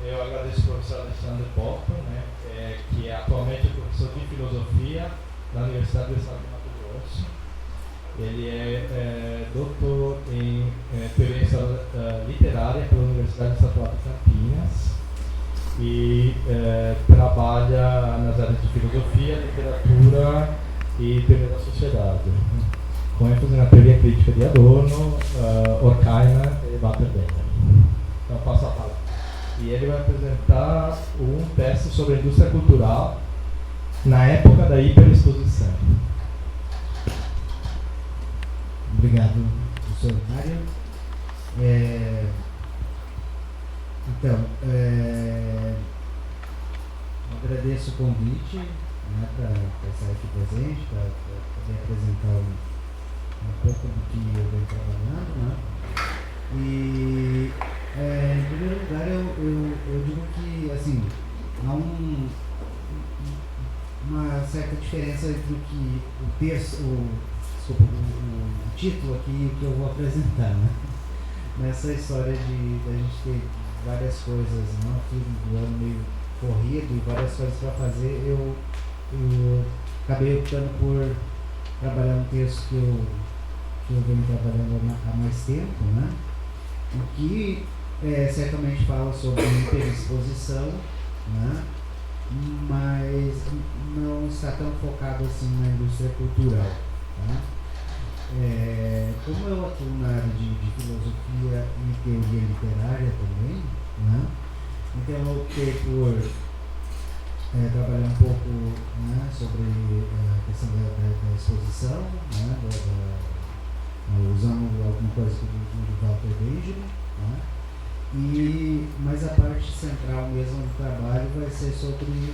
eu agradeço ao professor Alexandre Botton, né, que atualmente é professor de filosofia da Universidade do Estado de Mato Grosso. Ele é doutor em teoria literária pela Universidade Estadual de Campinas e trabalha nas áreas de filosofia, literatura e teoria da sociedade, com ênfase na teoria crítica de Adorno, Horkheimer e Walter Benjamin. Então, passo a palavra. E ele vai apresentar um texto sobre a indústria cultural na época da hiperexposição. Obrigado, professor Mário. Então, agradeço o convite, né, para estar aqui presente, para poder apresentar um pouco do que eu venho trabalhando, né? E, em primeiro lugar, eu digo que, assim, há uma certa diferença entre o que o texto, o título aqui e o que eu vou apresentar, né? Nessa história da gente ter várias coisas, né? Fim do ano meio corrido e várias coisas para fazer, eu acabei optando por trabalhar um texto que eu venho trabalhando há mais tempo, né? O que certamente fala sobre hiperexposição, né? Mas não está tão focado assim na indústria cultural, tá? Como eu atuo na área de filosofia e teoria literária também, né? Então eu optei por trabalhar um pouco, né, sobre a questão da exposição, né, usando alguma coisa do Walter Benjamin, né? Mas a parte central mesmo do trabalho vai ser sobre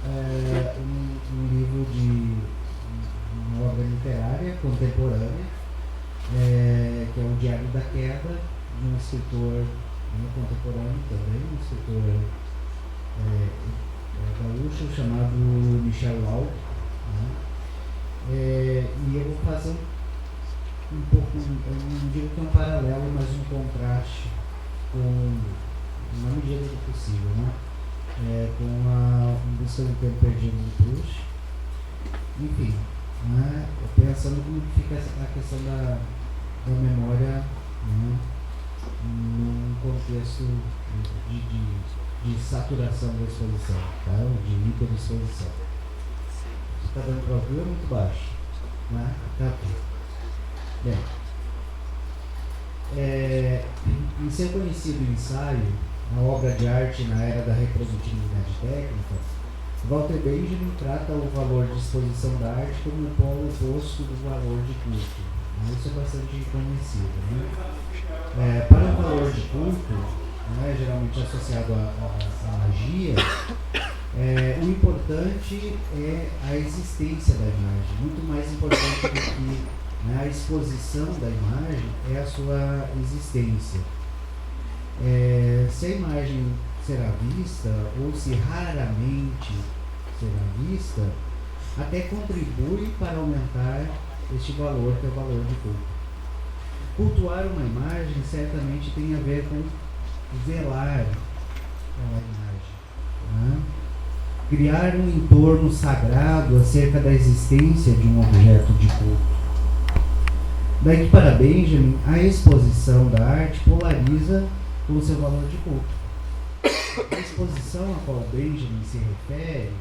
um livro de uma obra literária contemporânea, que é o Diário da Queda, de um escritor contemporâneo também, um escritor gaúcho chamado Michel Laud, né? E eu vou fazer um pouco, eu não digo que é um paralelo, mas um contraste com, na medida do possível, né? Com a Busca do Tempo Perdido do Proust. Enfim, né? Pensando como fica a questão da memória, né? Num contexto de saturação da exposição, tá? De hiperexposição. Está dando para ouvir ou muito baixo? Né? Tá aqui. Bem, em seu conhecido ensaio, a obra de arte na era da reprodutividade técnica, Walter Benjamin trata o valor de exposição da arte como o polo oposto do valor de culto. Isso é bastante conhecido, né? Para o valor de culto, né, geralmente associado à magia, o importante é a existência da imagem. Muito mais importante do que, né, a exposição da imagem é a sua existência. Se a imagem será vista, ou se raramente será vista, até contribui para aumentar este valor, que é o valor de culto. Cultuar uma imagem certamente tem a ver com velar pela imagem, né? Criar um entorno sagrado acerca da existência de um objeto de culto. Daí que, para Benjamin, a exposição da arte polariza o seu valor de culto. A exposição a qual Benjamin se refere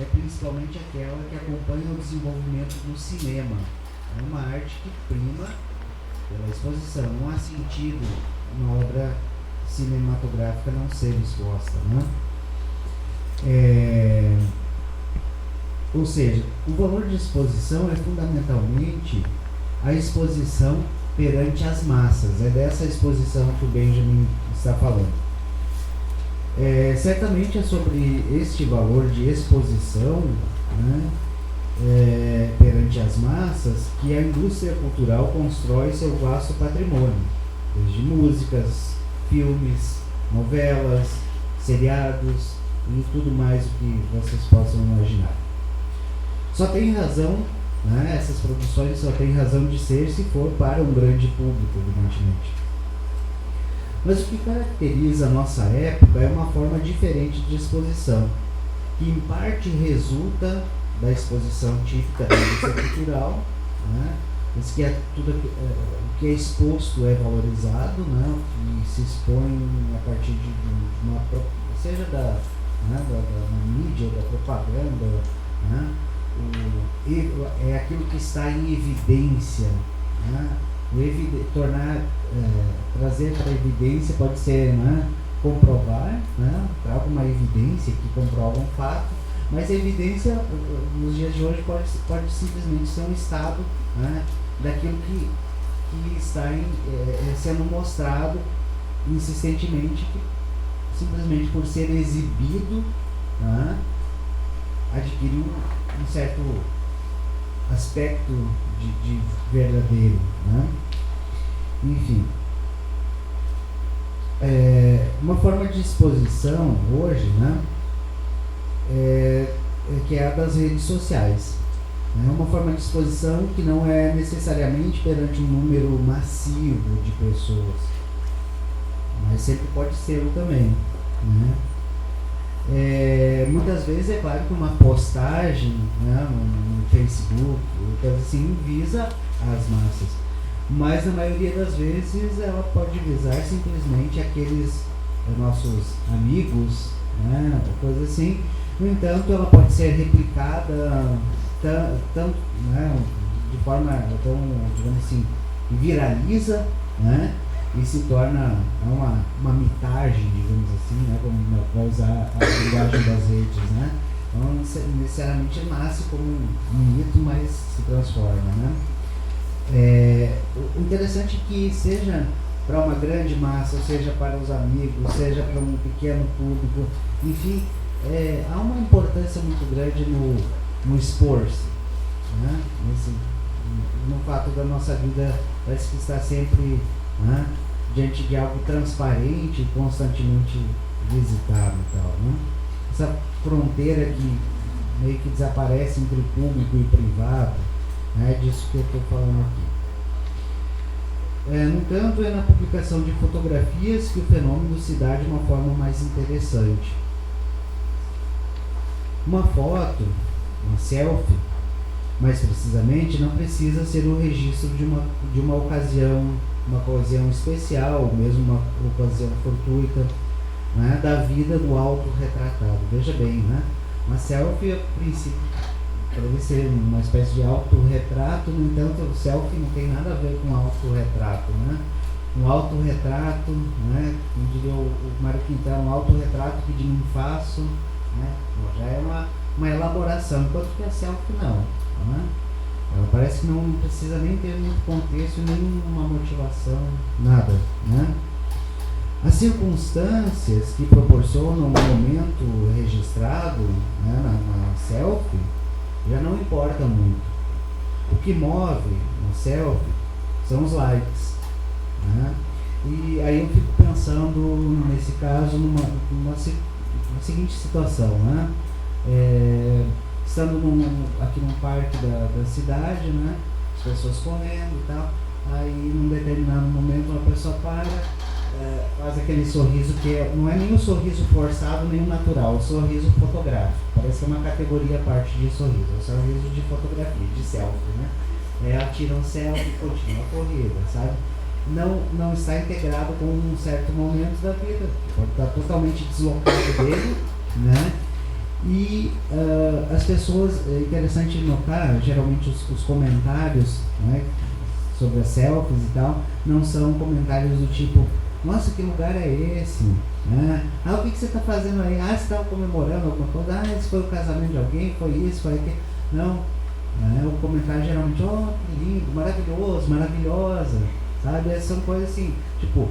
é principalmente aquela que acompanha o desenvolvimento do cinema. É uma arte que prima pela exposição. Não há sentido uma obra cinematográfica não ser exposta, né? Ou seja, o valor de exposição é fundamentalmente a exposição perante as massas. É dessa exposição que o Benjamin está falando. Certamente é sobre este valor de exposição, né, perante as massas que a indústria cultural constrói seu vasto patrimônio, desde músicas, filmes, novelas, seriados e tudo mais o que vocês possam imaginar. Só tem razão, né, essas produções só têm razão de ser se for para um grande público, evidentemente. Mas o que caracteriza a nossa época é uma forma diferente de exposição, que em parte resulta da exposição típica da indústria cultural, né? Mas que tudo o que é exposto é valorizado, né? O que se expõe a partir de uma, seja da mídia, da propaganda, né? É aquilo que está em evidência, né? Trazer para a evidência pode ser, né, comprovar, né? Traga uma evidência que comprova um fato, mas a evidência nos dias de hoje pode simplesmente ser um estado, né, daquilo que está sendo mostrado insistentemente, que simplesmente por ser exibido, né, adquire um certo aspecto de verdadeiro, né? Enfim, uma forma de exposição hoje, né, que é a das redes sociais. É uma forma de exposição que não é necessariamente perante um número massivo de pessoas, mas sempre pode ser também, né? Muitas vezes é claro que uma postagem, né, no Facebook, coisa assim, visa as massas, mas na maioria das vezes ela pode visar simplesmente aqueles nossos amigos, né, coisa assim. No entanto, ela pode ser replicada né, de forma tão, digamos assim, viraliza, né, e se torna uma mitagem, digamos assim, né, como vai usar a linguagem das redes, né? Não necessariamente nasce como um mito, mas se transforma, né? O interessante é que seja para uma grande massa, seja para os amigos, seja para um pequeno público, enfim, há uma importância muito grande no expor-se, né? No fato da nossa vida parece que está sempre, né, diante de algo transparente e constantemente visitado e tal, né? Essa fronteira que meio que desaparece entre público e privado, é disso que eu estou falando aqui. No entanto, é na publicação de fotografias que o fenômeno se dá de uma forma mais interessante. Uma foto, uma selfie, mais precisamente, não precisa ser o registro de uma ocasião especial, ou mesmo uma ocasião fortuita, né, da vida do autorretratado. Veja bem, né? Uma selfie, a princípio, deve ser uma espécie de autorretrato, no entanto, o selfie não tem nada a ver com autorretrato, né? Um autorretrato, né, como diria o Mário Quintana, um autorretrato que de mim faço, né? Já é uma elaboração, enquanto que a selfie não, né? Ela parece que não precisa nem ter muito contexto, nenhuma motivação, nada, né? As circunstâncias que proporcionam o momento registrado, né, na selfie já não importa muito. O que move na selfie são os likes, né? E aí eu fico pensando, nesse caso, numa seguinte situação, né? Estando aqui num parque da cidade, né? As pessoas correndo e tal, aí num determinado momento uma pessoa para, faz aquele sorriso que não é nem um sorriso forçado nem um natural, é um sorriso fotográfico, parece que é uma categoria à parte de sorriso, é um sorriso de fotografia, de selfie, né? Ela tira um selfie e continua a corrida, sabe? Não está integrado com um certo momento da vida, pode estar totalmente deslocado dele, né? E as pessoas, é interessante notar, geralmente os comentários, né, sobre as selfies e tal, não são comentários do tipo, nossa, que lugar é esse? Né? O que você está fazendo aí? Você estava comemorando alguma coisa? Esse foi o casamento de alguém? Foi isso? Foi aquilo? Não. O comentário geralmente, que lindo, maravilhoso, maravilhosa, sabe? Essas são coisas assim, tipo,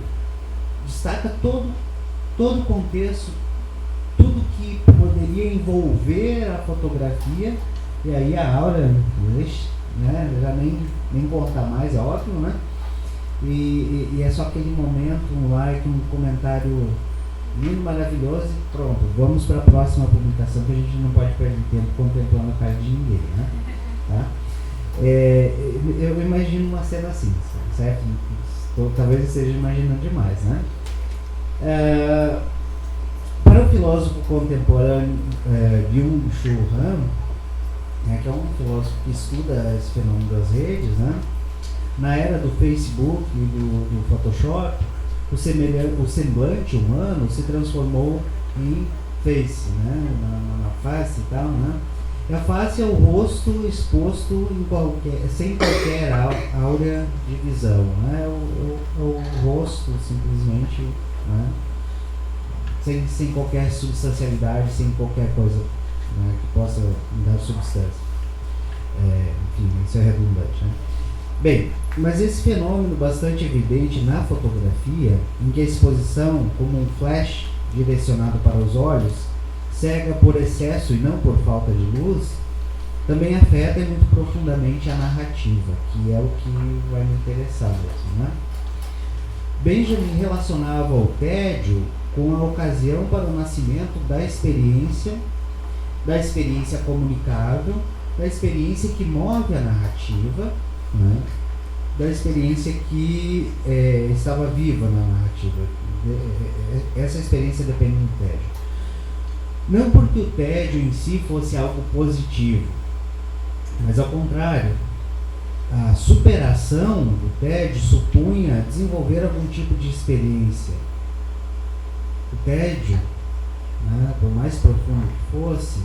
destaca todo o contexto, tudo que poderia envolver a fotografia, e aí a aura, né, já nem conta mais, é óbvio, né? E é só aquele momento, um like, um comentário lindo, maravilhoso e pronto, vamos para a próxima publicação, que a gente não pode perder tempo contemplando a cara de ninguém, né? Tá? Eu imagino uma cena assim, certo? Talvez eu esteja imaginando demais, né? Para o filósofo contemporâneo Byung-Chul Han, que é um filósofo que estuda esse fenômeno das redes, né? Na era do Facebook e do Photoshop, o semblante humano se transformou em face, né? Na face e tal, né? E a face é o rosto exposto sem qualquer áurea de visão, né? O rosto simplesmente, né? Sem qualquer substancialidade, sem qualquer coisa, né, que possa dar substância. Enfim, isso é redundante, né? Bem, mas esse fenômeno bastante evidente na fotografia, em que a exposição, como um flash direcionado para os olhos, cega por excesso e não por falta de luz, também afeta muito profundamente a narrativa, que é o que vai me interessar mesmo, né? Benjamin relacionava o tédio com a ocasião para o nascimento da experiência comunicável, da experiência que move a narrativa, né? Da experiência que estava viva na narrativa. Essa experiência depende do tédio. Não porque o tédio em si fosse algo positivo, mas ao contrário, a superação do tédio supunha desenvolver algum tipo de experiência. O tédio, né, por mais profundo que fosse,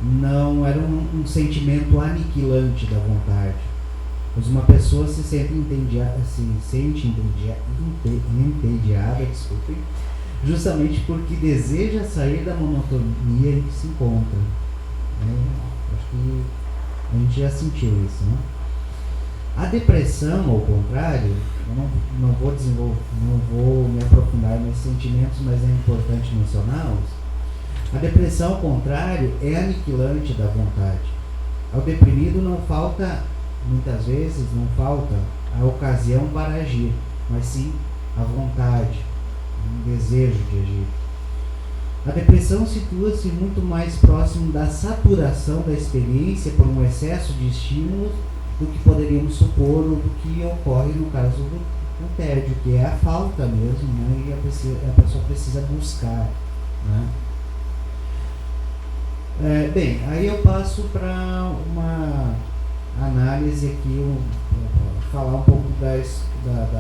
não era um sentimento aniquilante da vontade, pois uma pessoa se sente entediada, desculpem, justamente porque deseja sair da monotonia em que se encontra. Acho que a gente já sentiu isso, né? A depressão, ao contrário, eu não vou me aprofundar nesses sentimentos, mas é importante mencioná-los. A depressão, ao contrário, é aniquilante da vontade. Ao deprimido muitas vezes não falta a ocasião para agir, mas sim a vontade, um desejo de agir. A depressão situa-se muito mais próximo da saturação da experiência por um excesso de estímulos do que poderíamos supor, ou do que ocorre no caso do tédio, que é a falta mesmo, né? E a pessoa precisa buscar, né? Bem, aí eu passo para uma análise aqui, falar um pouco da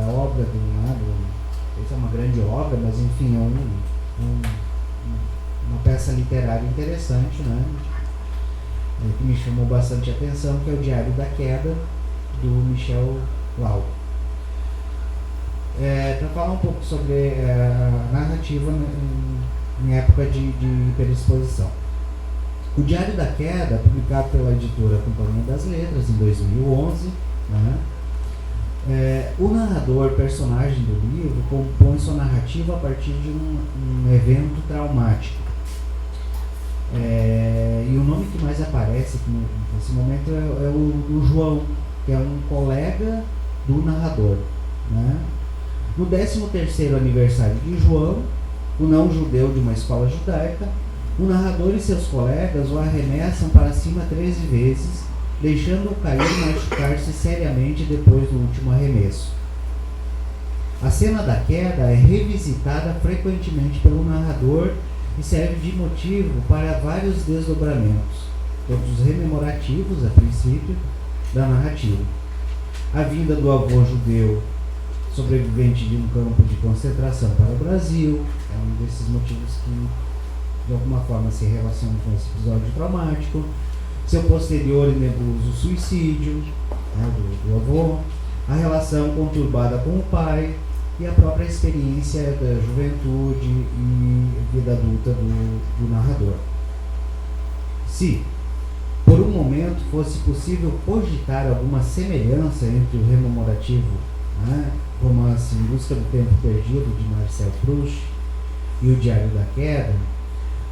obra do Leonardo. Essa é uma grande obra, mas enfim, é uma peça literária interessante, né? Que me chamou bastante atenção, que é o Diário da Queda, do Michel Lau. Para falar um pouco sobre a narrativa em época de hiperexposição. O Diário da Queda, publicado pela editora Companhia das Letras, em 2011, né? O narrador, personagem do livro, compõe sua narrativa a partir de um evento traumático. E o nome que mais aparece aqui nesse momento é o do João, que é um colega do narrador, né? No 13º aniversário de João, o não-judeu de uma escola judaica, o narrador e seus colegas o arremessam para cima 13 vezes, deixando-o cair e machucar-se seriamente depois do último arremesso. A cena da queda é revisitada frequentemente pelo narrador e serve de motivo para vários desdobramentos, todos rememorativos, a princípio, da narrativa. A vinda do avô judeu, sobrevivente de um campo de concentração para o Brasil, é um desses motivos que, de alguma forma, se relacionam com esse episódio traumático. Seu posterior e nebuloso suicídio, né, do avô, a relação conturbada com o pai, e a própria experiência da juventude e vida adulta do narrador. Se, por um momento, fosse possível cogitar alguma semelhança entre o rememorativo, né, romance Em Busca do Tempo Perdido, de Marcel Proust, e o Diário da Queda,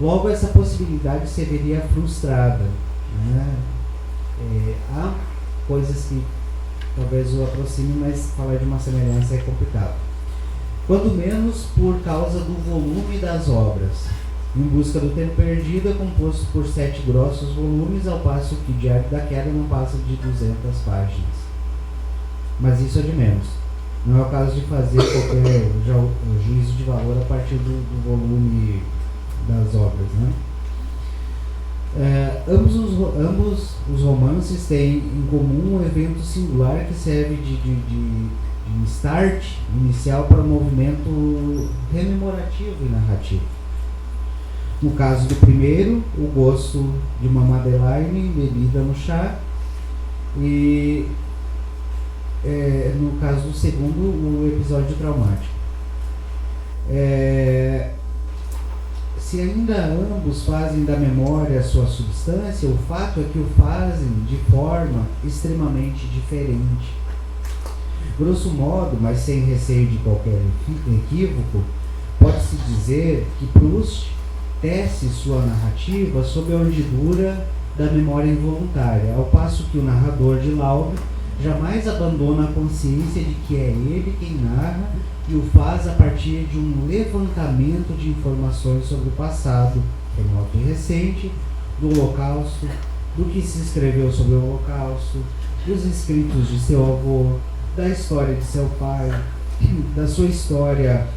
logo essa possibilidade se veria frustrada, né? Há coisas que talvez o aproxime, mas falar de uma semelhança é complicado. Quando menos por causa do volume das obras. Em Busca do Tempo Perdido é composto por 7 grossos volumes, ao passo que Diário da Queda não passa de 200 páginas. Mas isso é de menos. Não é o caso de fazer qualquer juízo de valor a partir do volume das obras, né? Ambos os romances têm em comum um evento singular que serve de start inicial para um movimento rememorativo e narrativo. No caso do primeiro, o gosto de uma Madeleine bebida no chá, e no caso do segundo, o episódio traumático. Se ainda ambos fazem da memória sua substância, o fato é que o fazem de forma extremamente diferente. Grosso modo, mas sem receio de qualquer equívoco, pode-se dizer que Proust tece sua narrativa sob a urdidura da memória involuntária, ao passo que o narrador de Laube jamais abandona a consciência de que é ele quem narra e o faz a partir de um levantamento de informações sobre o passado, remoto e recente, do Holocausto, do que se escreveu sobre o Holocausto, dos escritos de seu avô, da história de seu pai, da sua história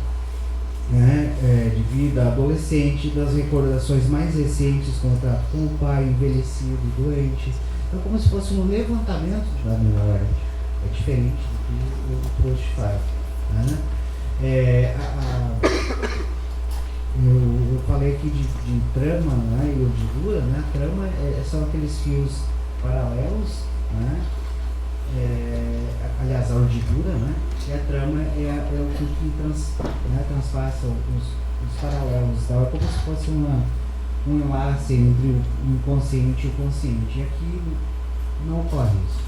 de vida adolescente, das recordações mais recentes, contato com o pai envelhecido e doente. Então, como se fosse um levantamento da memória. É diferente do que o Proust faz. Né? Eu falei aqui de trama, né, e urdidura, né? A trama são aqueles fios paralelos, né? Aliás, a urdidura, né? E a trama é o que transpassa os paralelos. Então, é como se fosse um enlace entre o inconsciente e o consciente. E aqui não ocorre isso.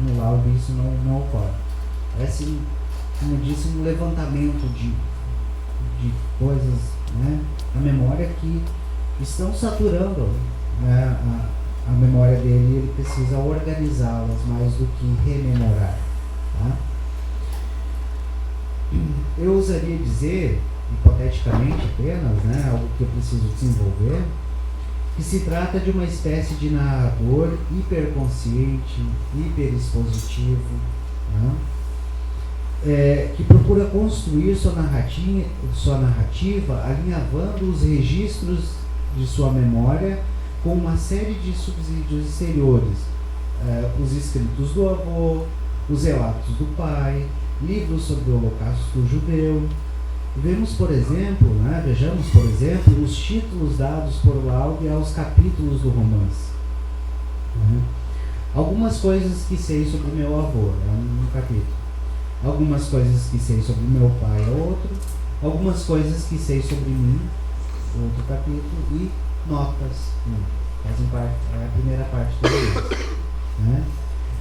No Laube isso não ocorre. Parece, como eu disse, um levantamento de coisas, né, na memória que estão saturando, né, a memória dele, e ele precisa organizá-las mais do que rememorar. Tá? Eu ousaria dizer, hipoteticamente apenas, né, algo que eu preciso desenvolver, que se trata de uma espécie de narrador hiperconsciente, hiperexpositivo, né, que procura construir sua narrativa alinhavando os registros de sua memória com uma série de subsídios exteriores, os escritos do avô, os relatos do pai, livros sobre o Holocausto judeu. Vejamos, por exemplo, os títulos dados por Laube aos capítulos do romance. Algumas coisas que sei sobre meu avô, é um capítulo. Algumas coisas que sei sobre meu pai é outro. Algumas coisas que sei sobre mim, outro capítulo. E notas, fazem parte, é a primeira parte do livro. Né?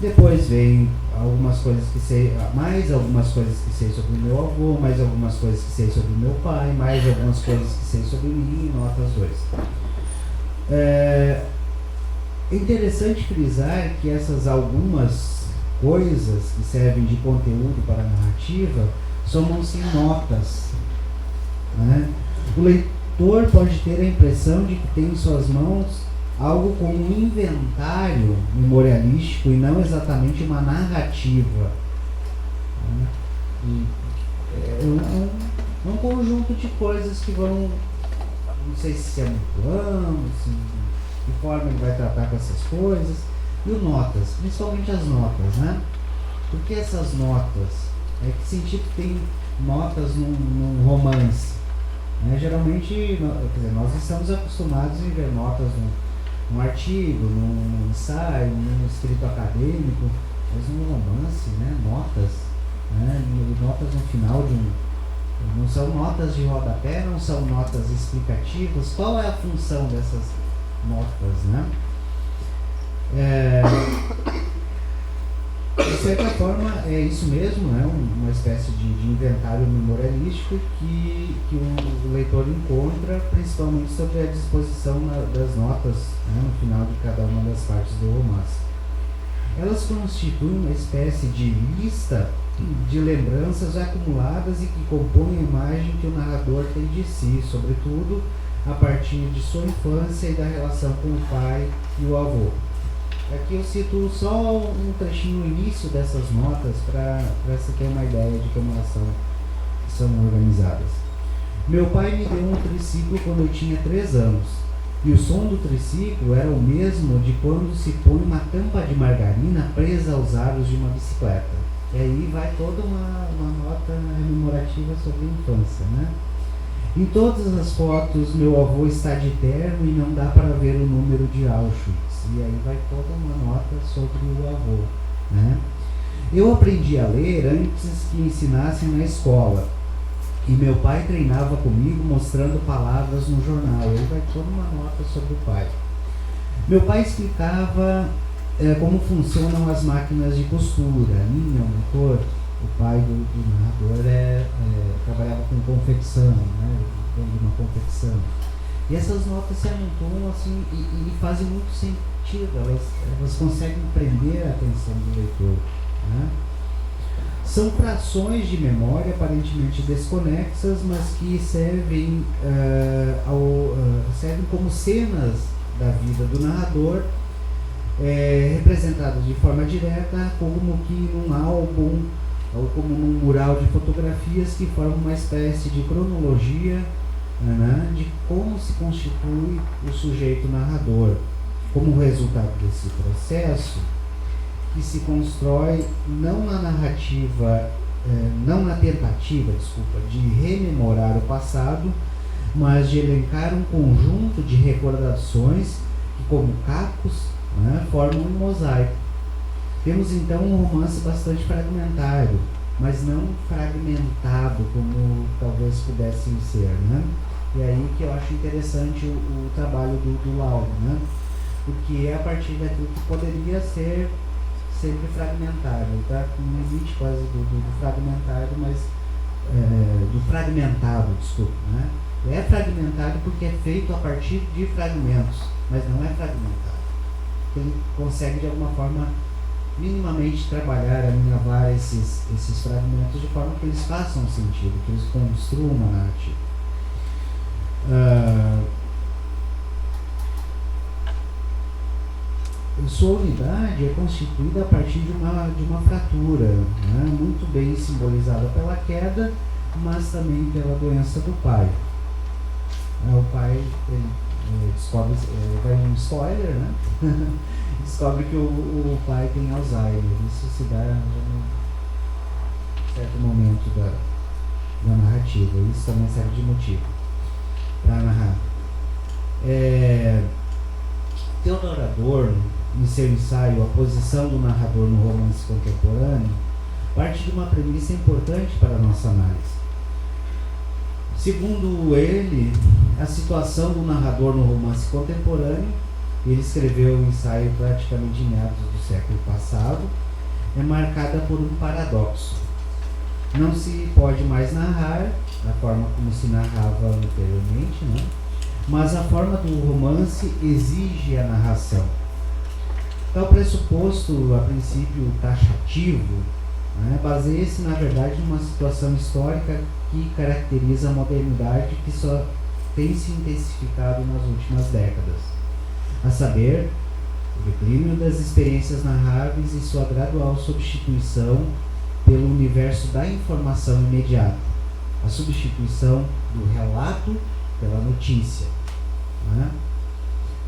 Depois vem algumas coisas que sei, mais algumas coisas que sei sobre o meu avô, mais algumas coisas que sei sobre o meu pai, mais algumas coisas que sei sobre mim, e notas 2. É interessante frisar que essas algumas coisas que servem de conteúdo para a narrativa somam-se em notas. Né? O leitor pode ter a impressão de que tem em suas mãos algo como um inventário memorialístico e não exatamente uma narrativa. É um conjunto de coisas que vão, não sei se é um plano, de forma ele vai tratar com essas coisas. E o notas, principalmente as notas, né? Por que essas notas? Que sentido tem notas num romance? Geralmente, nós estamos acostumados em ver notas num artigo, num ensaio, num escrito acadêmico, mas no romance, né, notas, né, notas no final não são notas de rodapé, não são notas explicativas. Qual é a função dessas notas, né? De certa forma é isso mesmo, né? Uma espécie de inventário memorialístico que o leitor encontra principalmente sobre a disposição das notas, né, no final de cada uma das partes do romance. Elas constituem uma espécie de lista de lembranças acumuladas e que compõem a imagem que o narrador tem de si, sobretudo a partir de sua infância e da relação com o pai e o avô. Aqui eu cito só um trechinho no início dessas notas para você ter uma ideia de como elas são organizadas. Meu pai me deu um triciclo quando eu tinha 3 anos. E o som do triciclo era o mesmo de quando se põe uma tampa de margarina presa aos aros de uma bicicleta. E aí vai toda uma nota rememorativa sobre a infância, né? Em todas as fotos, meu avô está de terno e não dá para ver o número de Auschwitz. E aí vai toda uma nota sobre o avô, né? Eu aprendi a ler antes que ensinassem na escola. E meu pai treinava comigo mostrando palavras no jornal. Aí vai toda uma nota sobre o pai. Meu pai explicava como funcionam as máquinas de costura, a linha, o motor. O pai do narrador trabalhava com confecção, né? De uma confecção. E essas notas se amontoam assim e fazem muito sentido, elas conseguem prender a atenção do leitor, né? São frações de memória aparentemente desconexas, mas que servem como cenas da vida do narrador, representadas de forma direta, como que num álbum ou como num mural de fotografias que formam uma espécie de cronologia, né, de como se constitui o sujeito narrador. Como resultado desse processo, que se constrói não na tentativa de rememorar o passado, mas de elencar um conjunto de recordações que, como cacos, né, formam um mosaico. Temos então um romance bastante fragmentário, mas não fragmentado como talvez pudesse ser, né? E aí que eu acho interessante o trabalho do Lauro, né? Porque é a partir daquilo que poderia ser sempre fragmentário, tá? Não existe quase do fragmentário, mas do fragmentado, desculpa, né? É fragmentado porque é feito a partir de fragmentos, mas não é fragmentado. Ele consegue de alguma forma minimamente trabalhar, alinhavar esses fragmentos de forma que eles façam sentido, que eles construam uma narrativa. Sua unidade é constituída a partir de uma fratura, né, muito bem simbolizada pela queda, mas também pela doença do pai. O pai ele descobre, vai um spoiler, né? Descobre que o pai tem Alzheimer. Isso se dá num certo momento da narrativa. Isso também serve de motivo para narrar. Theodor Adorno, em seu ensaio A Posição do Narrador no Romance Contemporâneo, parte de uma premissa importante para a nossa análise. Segundo ele, a situação do narrador no romance contemporâneo, ele escreveu o ensaio praticamente em meados do século passado, é marcada por um paradoxo. Não se pode mais narrar da forma como se narrava anteriormente, né? Mas a forma do romance exige a narração. Tal pressuposto, a princípio taxativo, né, baseia-se na verdade numa situação histórica que caracteriza a modernidade, que só tem se intensificado nas últimas décadas, a saber, o declínio das experiências narráveis e sua gradual substituição pelo universo da informação imediata, a substituição do relato pela notícia, né?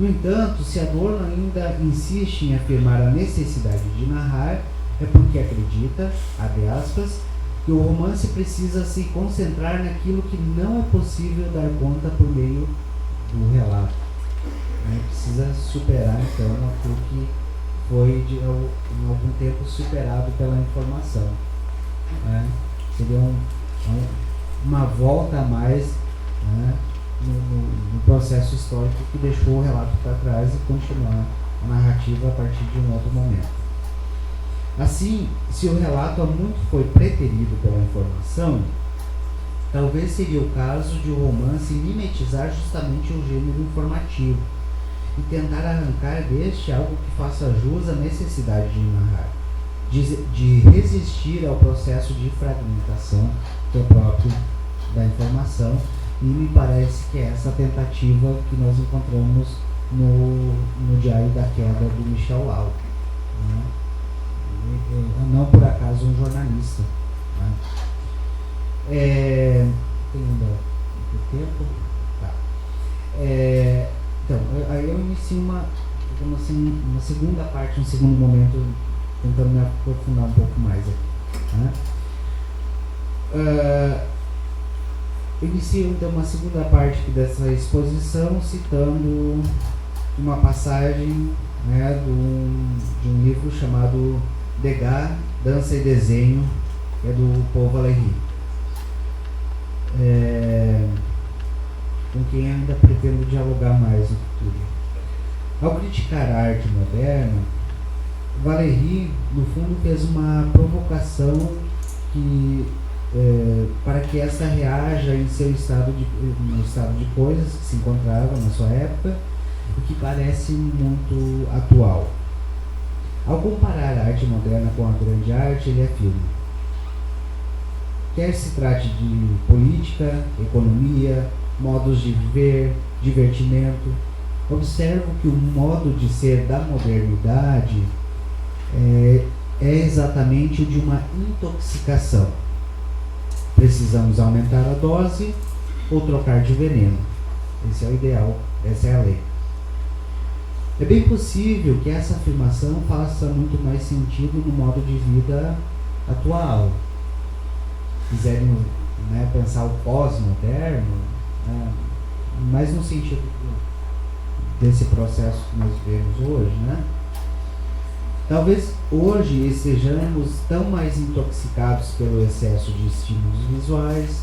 No entanto, se Adorno ainda insiste em afirmar a necessidade de narrar, é porque acredita, abre aspas, que o romance precisa se concentrar naquilo que não é possível dar conta por meio do relato. Precisa superar, então, aquilo que foi em algum tempo superado pela informação. Seria uma volta a mais, né, no processo histórico que deixou o relato para trás e continuar a narrativa a partir de um outro momento. Assim, se o relato há muito foi preterido pela informação, talvez seria o caso de o romance mimetizar justamente o gênero informativo e tentar arrancar deste algo que faça jus à necessidade de narrar, de resistir ao processo de fragmentação que é próprio da informação, e me parece que é essa tentativa que nós encontramos no Diário da Queda do Michel Lau, né? Não por acaso um jornalista, né? Tem ainda muito tempo? Tá. Então, aí eu inicio uma segunda parte, um segundo momento, tentando me aprofundar um pouco mais aqui, né? Eu inicio então uma segunda parte dessa exposição citando uma passagem, né, de um livro chamado Degas, Dança e Desenho, que é do Paul Valéry, com quem ainda pretendo dialogar mais no futuro. Ao criticar a arte moderna, Valéry, no fundo, fez uma provocação para que essa reaja no estado de coisas que se encontrava na sua época e que parece muito atual. Ao comparar a arte moderna com a grande arte, ele afirma: quer se trate de política, economia, modos de viver, divertimento, observo que o modo de ser da modernidade é exatamente o de uma intoxicação. Precisamos aumentar a dose ou trocar de veneno. Esse é o ideal, essa é a lei. É bem possível que essa afirmação faça muito mais sentido no modo de vida atual. Se quiserem, né, pensar o pós-moderno, né, mas no sentido desse processo que nós vemos hoje, né? Talvez hoje estejamos tão mais intoxicados pelo excesso de estímulos visuais,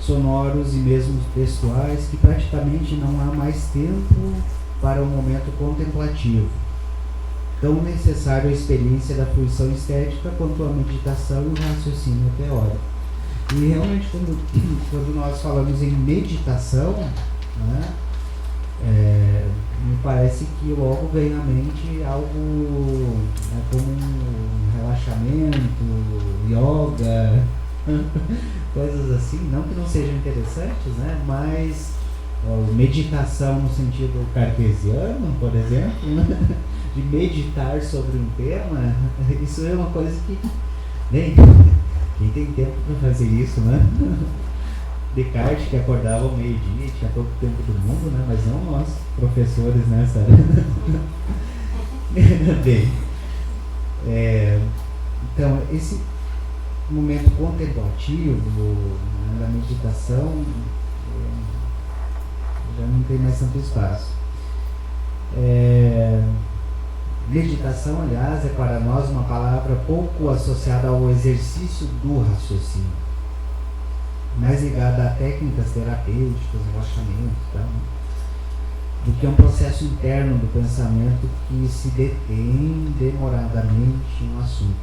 sonoros e mesmo textuais que praticamente não há mais tempo para o momento contemplativo. Tão necessário a experiência da fruição estética quanto a meditação e o raciocínio teórico. E realmente quando nós falamos em meditação, né, me parece que logo vem à mente algo, né, como um relaxamento, yoga, coisas assim, não que não sejam interessantes, né, mas meditação no sentido cartesiano, por exemplo, né, de meditar sobre um tema, isso é uma coisa que nem quem tem tempo para fazer isso, né? Descartes, que acordava ao meio-dia, tinha pouco tempo do mundo, né? Mas não nós, professores, né, Sara? Bem, então, esse momento contemplativo, né, da meditação, já não tem mais tanto espaço. Meditação, aliás, é para nós uma palavra pouco associada ao exercício do raciocínio, mais ligada a técnicas terapêuticas, relaxamento, tá? Do que um processo interno do pensamento que se detém demoradamente em um assunto.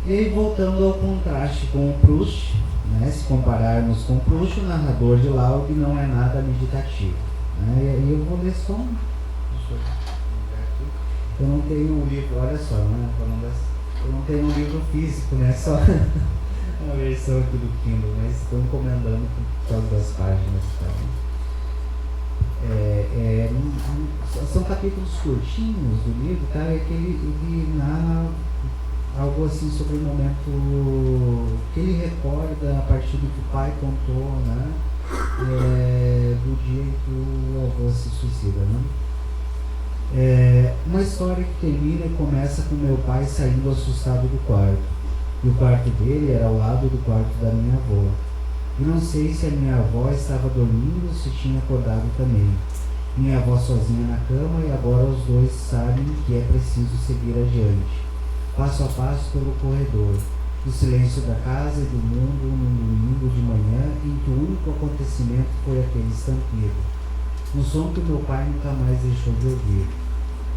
E aí, voltando ao contraste com o Proust, né, se compararmos com Proust, o narrador de Laug não é nada meditativo, né? E eu vou ler só deixa eu pegar aqui. Eu não tenho um livro, olha só, né, eu não tenho um livro físico, né, só uma versão aqui do Kindle, mas estou encomendando por causa das páginas e tal. São capítulos curtinhos do livro, tá? É que ele narra algo assim sobre o momento que ele recorda a partir do que o pai contou, né? Do dia em que o avô se suicida, né? Uma história que termina e começa com meu pai saindo assustado do quarto. E o quarto dele era ao lado do quarto da minha avó. E não sei se a minha avó estava dormindo ou se tinha acordado também. Minha avó sozinha na cama e agora os dois sabem que é preciso seguir adiante, passo a passo pelo corredor, do silêncio da casa e do mundo num domingo de manhã em que o único acontecimento foi aquele estampido. Um som que meu pai nunca mais deixou de ouvir.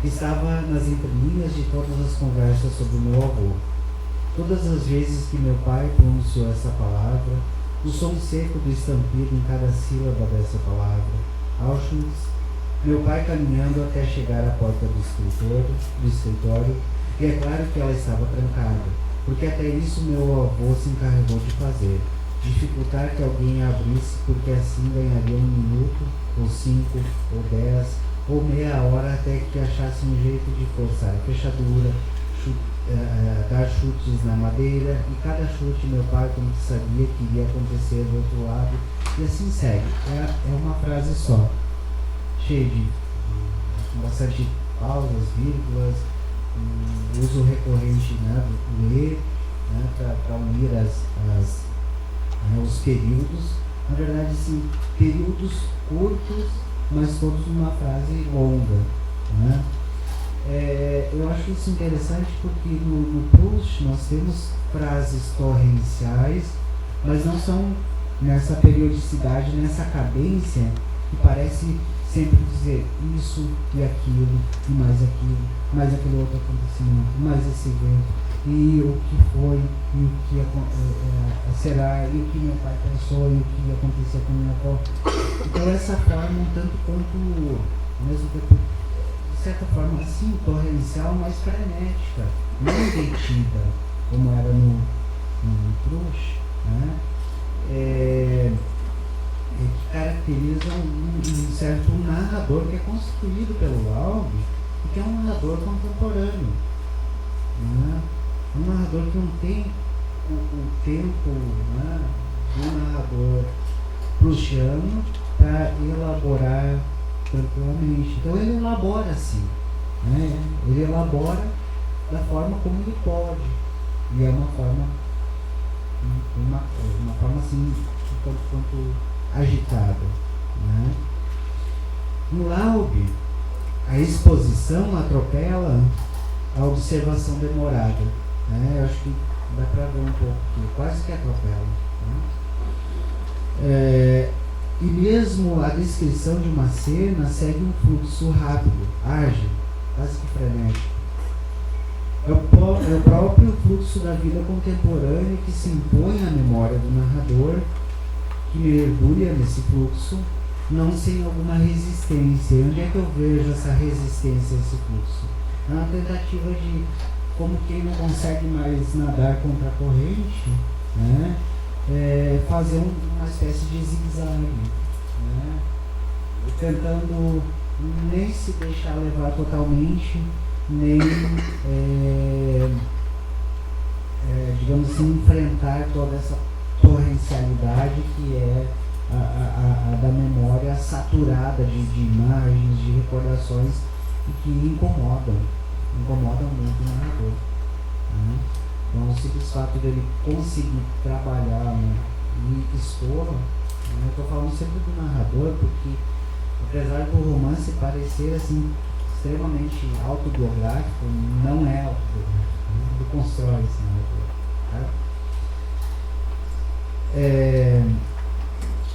Estava nas entrelinhas de todas as conversas sobre o meu avô. Todas as vezes que meu pai pronunciou essa palavra, o som seco do estampido em cada sílaba dessa palavra, Auschwitz, meu pai caminhando até chegar à porta do escritório, e é claro que ela estava trancada, porque até isso meu avô se encarregou de fazer, dificultar que alguém a abrisse, porque assim ganharia 1 minuto ou 5 ou 10 ou meia hora até que achasse um jeito de forçar a fechadura, dar chutes na madeira, e cada chute meu pai, como que sabia que ia acontecer do outro lado, e assim segue. É uma frase só, cheia de bastante pausas, vírgulas, uso recorrente, né, do e, né, para unir os períodos. Na verdade, sim, períodos curtos, mas todos numa frase longa, né? Eu acho isso interessante porque no Proust nós temos frases torrenciais, mas não são nessa periodicidade, nessa cadência que parece sempre dizer isso e aquilo, e mais aquele outro acontecimento, mais esse evento, e o que foi, e o que será, e o que meu pai pensou, e o que acontecia com minha avó. Então essa forma, um tanto quanto, ao mesmo tempo, de certa forma, assim, torrencial, mas frenética, não detida, como era no Proust, né? Que caracteriza um certo narrador que é construído pelo Laub e que é um narrador contemporâneo, né? Um narrador que não tem o tempo, né, do narrador proustiano para elaborar tranquilamente. Então ele elabora assim, né? Ele elabora da forma como ele pode, e é uma forma assim, quanto agitada, né? No Laub, a exposição atropela a observação demorada, né? Eu acho que dá para ver um pouco aqui, quase que atropela, né? E mesmo a descrição de uma cena segue um fluxo rápido, ágil, quase que frenético. É o próprio fluxo da vida contemporânea que se impõe à memória do narrador, que mergulha nesse fluxo, não sem alguma resistência. E onde é que eu vejo essa resistência a esse fluxo? É uma tentativa de, como quem não consegue mais nadar contra a corrente, né, fazer uma espécie de zigue-zague, né, tentando nem se deixar levar totalmente, nem, digamos assim, enfrentar toda essa torrencialidade que é a da memória saturada de imagens, de recordações, e que incomodam muito o narrador, né? Então, o simples fato dele conseguir trabalhar, né, e expor, né, eu estou falando sempre do narrador, porque apesar do romance parecer assim extremamente autobiográfico, não é autobiográfico, né? Ele constrói esse narrador, tá?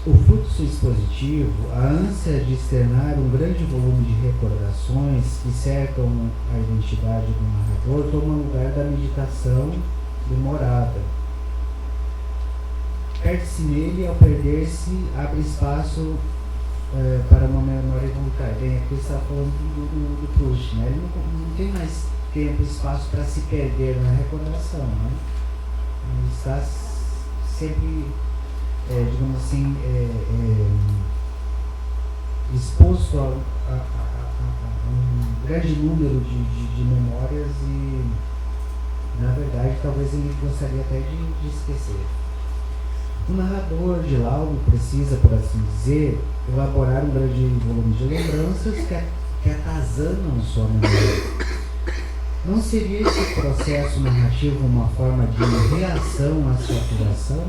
O fluxo expositivo, a ânsia de externar um grande volume de recordações que cercam a identidade do narrador, toma lugar da meditação demorada. Perde-se nele, ao perder-se, abre espaço para uma memória voluntária. Bem, aqui está falando do Proust, né? Ele não tem mais tempo e espaço para se perder na recordação, né? Ele está sempre, digamos assim, exposto a um grande número de memórias, e na verdade talvez ele gostaria até de esquecer. O narrador de Laub precisa, por assim dizer, elaborar um grande volume de lembranças que atazanam sua memória. Não seria esse processo narrativo uma forma de reação à saturação?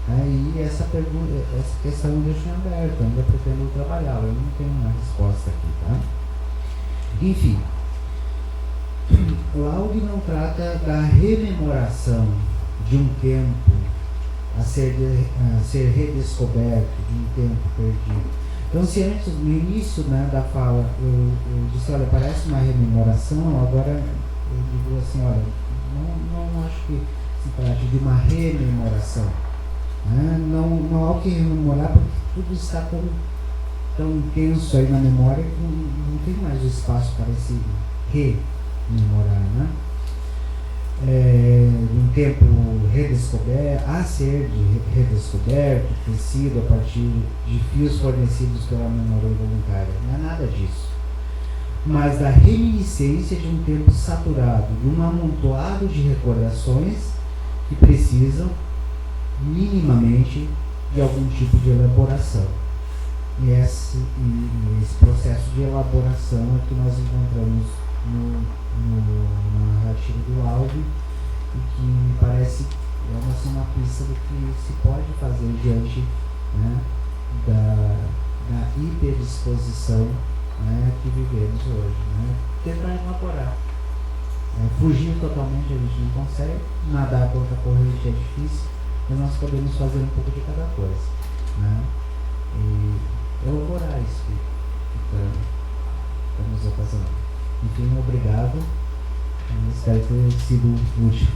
Aí essa questão eu deixo em aberto, ainda pretendo trabalhá-la, eu não tenho uma resposta aqui, tá? Enfim, Laub não trata da rememoração de um tempo a ser redescoberto, de um tempo perdido. Então, se antes, no início, né, da fala, eu disse, olha, parece uma rememoração, agora eu digo assim, olha, não acho que se trate de uma rememoração. Né? Não há o que rememorar, porque tudo está tão intenso aí na memória que não tem mais o espaço para se rememorar, né? um tempo redescoberto, a ser redescoberto, tecido a partir de fios fornecidos pela memória voluntária. Não é nada disso. Mas da reminiscência de um tempo saturado, de um amontoado de recordações que precisam minimamente de algum tipo de elaboração. E esse processo de elaboração é que nós encontramos na narrativa do Alvin, e que me parece uma pista do que se pode fazer diante, né, da hiperdisposição, né, que vivemos hoje. Né? Tentar elaborar. Fugir totalmente a gente não consegue, nadar contra a corrente é difícil, mas nós podemos fazer um pouco de cada coisa. Né? E elaborar isso que estamos ocasionando. Enfim, obrigado. Espero ter sido útil.